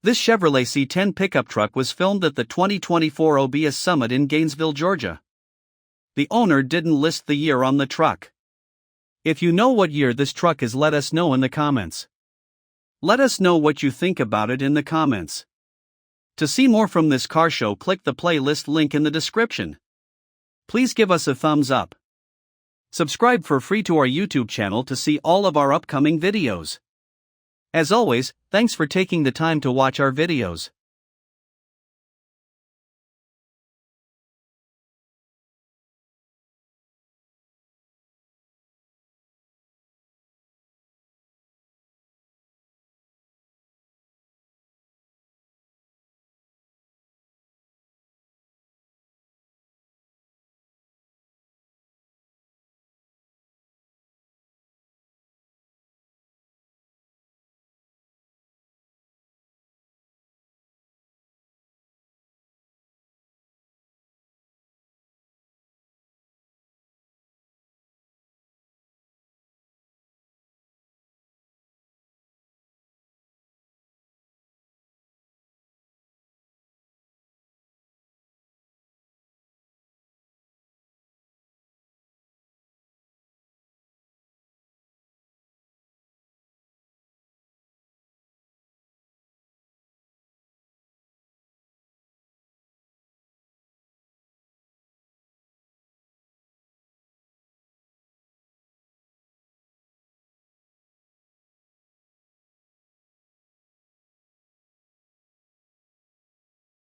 This Chevrolet C10 pickup truck was filmed at the 2024 OBS Summit in Gainesville, Georgia. The owner didn't list the year on the truck. If you know what year this truck is, let us know in the comments. Let us know what you think about it in the comments. To see more from this car show, click the playlist link in the description. Please give us a thumbs up. Subscribe for free to our YouTube channel to see all of our upcoming videos. As always, thanks for taking the time to watch our videos.